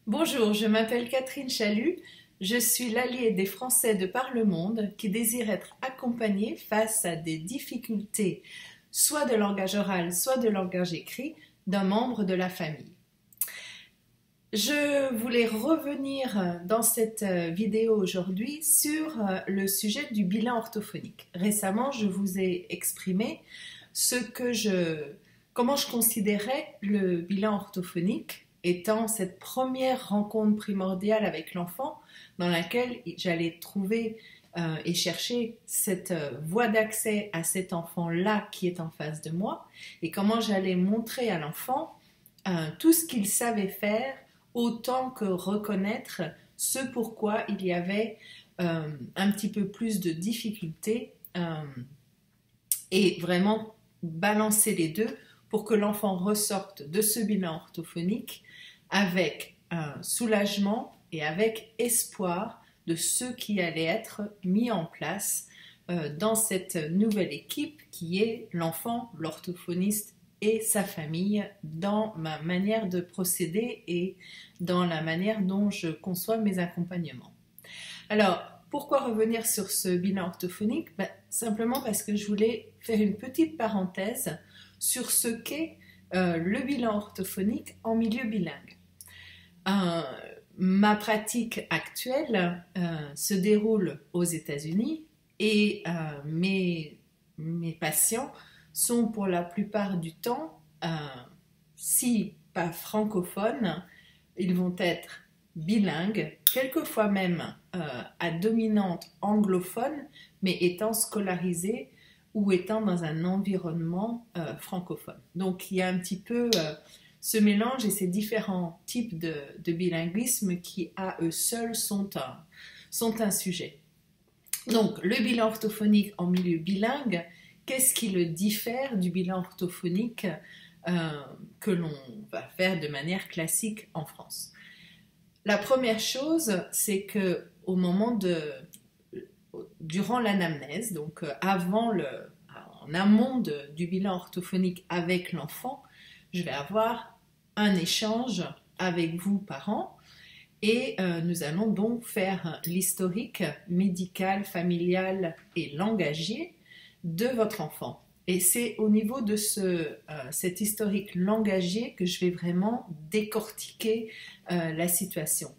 Bonjour, je m'appelle Catherine Chalut, je suis l'alliée des Français de par le monde qui désirent être accompagnés face à des difficultés, soit de langage oral, soit de langage écrit, d'un membre de la famille. Je voulais revenir dans cette vidéo aujourd'hui sur le sujet du bilan orthophonique. Récemment, je vous ai exprimé comment je considérais le bilan orthophonique étant cette première rencontre primordiale avec l'enfant dans laquelle j'allais trouver et chercher cette voie d'accès à cet enfant-là qui est en face de moi et comment j'allais montrer à l'enfant tout ce qu'il savait faire autant que reconnaître ce pourquoi il y avait un petit peu plus de difficultés et vraiment balancer les deux pour que l'enfant ressorte de ce bilan orthophonique avec un soulagement et avec espoir de ce qui allait être mis en place dans cette nouvelle équipe qui est l'enfant, l'orthophoniste et sa famille dans ma manière de procéder et dans la manière dont je conçois mes accompagnements. Alors, pourquoi revenir sur ce bilan orthophonique? Simplement parce que je voulais faire une petite parenthèse sur ce qu'est le bilan orthophonique en milieu bilingue. Ma pratique actuelle se déroule aux États-Unis et mes patients sont pour la plupart du temps, si pas francophones, ils vont être bilingues, quelquefois même à dominante anglophone, mais étant scolarisés ou étant dans un environnement francophone. Donc il y a un petit peu ce mélange et ces différents types de bilinguisme qui à eux seuls sont un sujet. Donc le bilan orthophonique en milieu bilingue, qu'est-ce qui le diffère du bilan orthophonique que l'on va faire de manière classique en France? La première chose, c'est que au moment durant l'anamnèse, donc en amont du bilan orthophonique avec l'enfant, je vais avoir un échange avec vous, parents, et nous allons donc faire l'historique médical, familial et langagier de votre enfant. Et c'est au niveau de cet historique langagier que je vais vraiment décortiquer la situation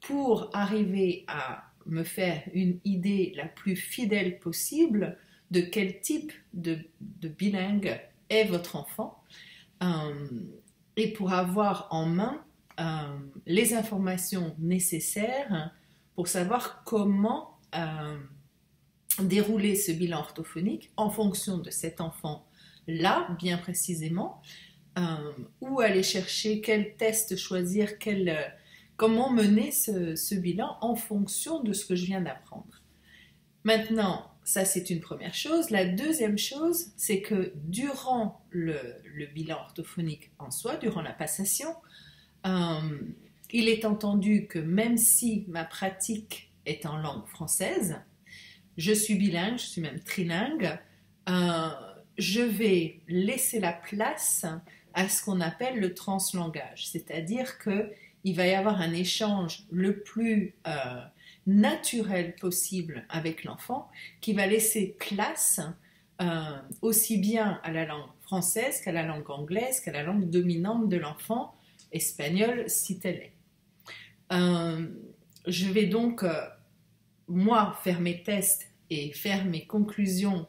pour arriver à me faire une idée la plus fidèle possible de quel type de bilingue est votre enfant et pour avoir en main les informations nécessaires pour savoir comment dérouler ce bilan orthophonique en fonction de cet enfant-là, bien précisément, où aller chercher, quel test choisir, comment mener ce bilan en fonction de ce que je viens d'apprendre. Maintenant, ça c'est une première chose. La deuxième chose, c'est que durant le bilan orthophonique en soi, durant la passation, il est entendu que même si ma pratique est en langue française, je suis bilingue, je suis même trilingue, je vais laisser la place à ce qu'on appelle le translangage, c'est-à-dire qu'il va y avoir un échange le plus naturel possible avec l'enfant qui va laisser place aussi bien à la langue française qu'à la langue anglaise, qu'à la langue dominante de l'enfant, espagnole si telle est. Je vais donc, moi, faire mes tests et faire mes conclusions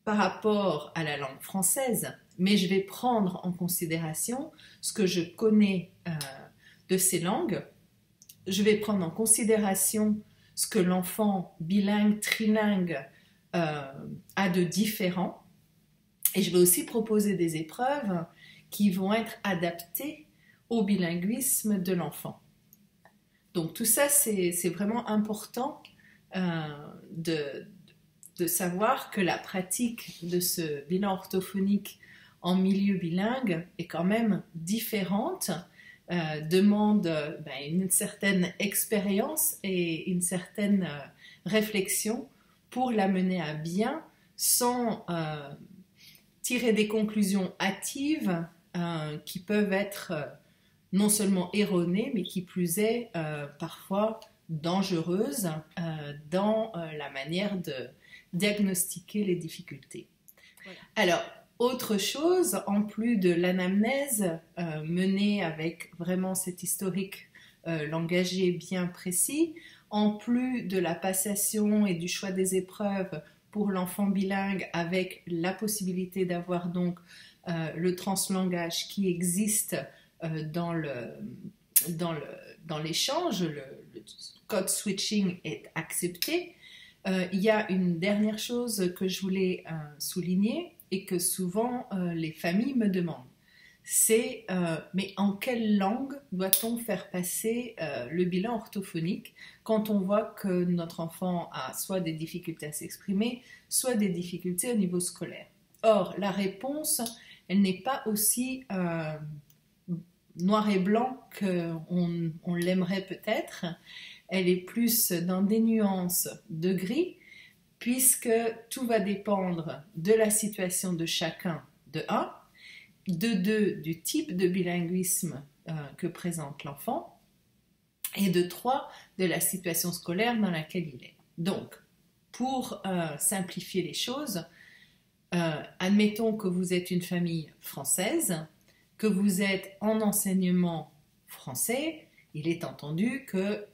par rapport à la langue française, mais je vais prendre en considération ce que je connais de ces langues. Je vais prendre en considération ce que l'enfant bilingue, trilingue a de différent. Et je vais aussi proposer des épreuves qui vont être adaptées au bilinguisme de l'enfant. Donc tout ça, c'est vraiment important de savoir que la pratique de ce bilan orthophonique en milieu bilingue est quand même différente, demande une certaine expérience et une certaine réflexion pour la mener à bien sans tirer des conclusions hâtives qui peuvent être non seulement erronée, mais qui plus est parfois dangereuse dans la manière de diagnostiquer les difficultés. Voilà. Alors, autre chose, en plus de l'anamnèse menée avec vraiment cet historique langagier bien précis, en plus de la passation et du choix des épreuves pour l'enfant bilingue avec la possibilité d'avoir donc le translangage qui existe dans l'échange, le code switching est accepté. Il y a une dernière chose que je voulais souligner et que souvent les familles me demandent. C'est mais en quelle langue doit-on faire passer le bilan orthophonique quand on voit que notre enfant a soit des difficultés à s'exprimer, soit des difficultés au niveau scolaire. Or, la réponse, elle n'est pas aussi noir et blanc qu'on l'aimerait peut-être. Elle est plus dans des nuances de gris, puisque tout va dépendre de la situation de chacun, de 1, de 2, du type de bilinguisme que présente l'enfant, et de 3, de la situation scolaire dans laquelle il est. Donc, pour simplifier les choses, admettons que vous êtes une famille française, que vous êtes en enseignement français, il est entendu que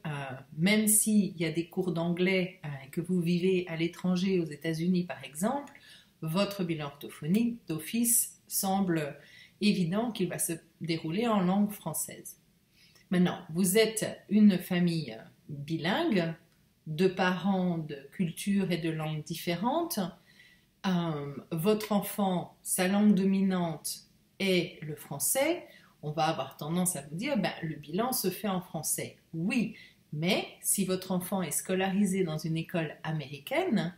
même s'il y a des cours d'anglais et que vous vivez à l'étranger, aux États-Unis par exemple, votre bilan orthophonique d'office semble évident qu'il va se dérouler en langue française. Maintenant, vous êtes une famille bilingue, de parents de cultures et de langues différentes. Votre enfant, sa langue dominante est le français. On va avoir tendance à vous dire, le bilan se fait en français. Oui, mais si votre enfant est scolarisé dans une école américaine,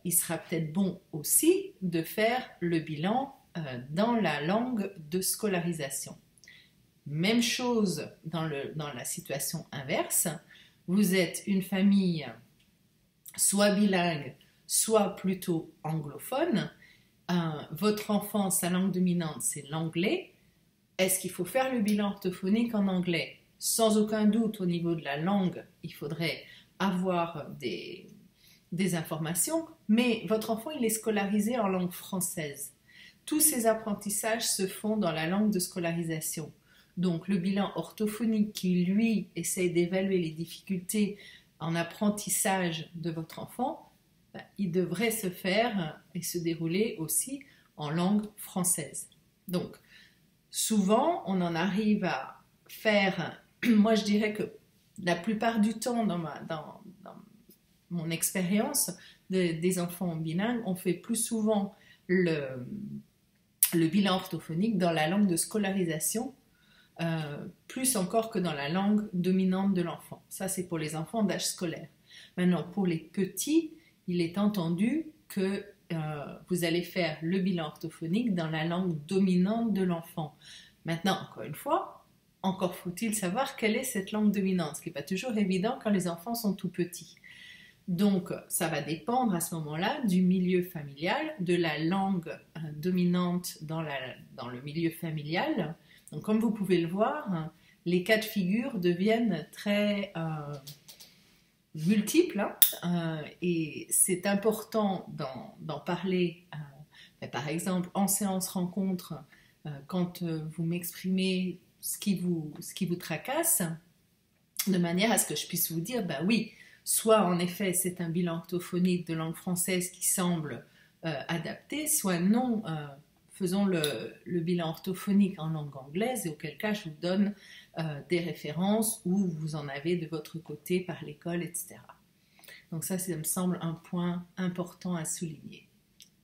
il sera peut-être bon aussi de faire le bilan dans la langue de scolarisation. Même chose dans la situation inverse. Vous êtes une famille soit bilingue, soit plutôt anglophone. Votre enfant, sa langue dominante, c'est l'anglais. Est-ce qu'il faut faire le bilan orthophonique en anglais? Sans aucun doute, au niveau de la langue, il faudrait avoir des informations, mais votre enfant, il est scolarisé en langue française. Tous ces apprentissages se font dans la langue de scolarisation. Donc, le bilan orthophonique qui, lui, essaye d'évaluer les difficultés en apprentissage de votre enfant, il devrait se faire et se dérouler aussi en langue française. Donc, souvent, on en arrive à faire, moi je dirais que la plupart du temps dans mon expérience des enfants bilingues, on fait plus souvent le bilan orthophonique dans la langue de scolarisation, plus encore que dans la langue dominante de l'enfant. Ça, c'est pour les enfants d'âge scolaire. Maintenant, pour les petits, il est entendu que vous allez faire le bilan orthophonique dans la langue dominante de l'enfant. Maintenant, encore une fois, encore faut-il savoir quelle est cette langue dominante, ce qui n'est pas toujours évident quand les enfants sont tout petits. Donc, ça va dépendre à ce moment-là du milieu familial, de la langue dominante dans le milieu familial. Donc, comme vous pouvez le voir, les cas de figure deviennent très multiples et c'est important d'en parler. Par exemple, en séance rencontre, quand vous m'exprimez ce qui vous tracasse, de manière à ce que je puisse vous dire, oui, soit en effet c'est un bilan orthophonique de langue française qui semble adapté, soit non, faisons le bilan orthophonique en langue anglaise, et auquel cas je vous donne des références où vous en avez de votre côté par l'école, etc. Donc ça me semble un point important à souligner.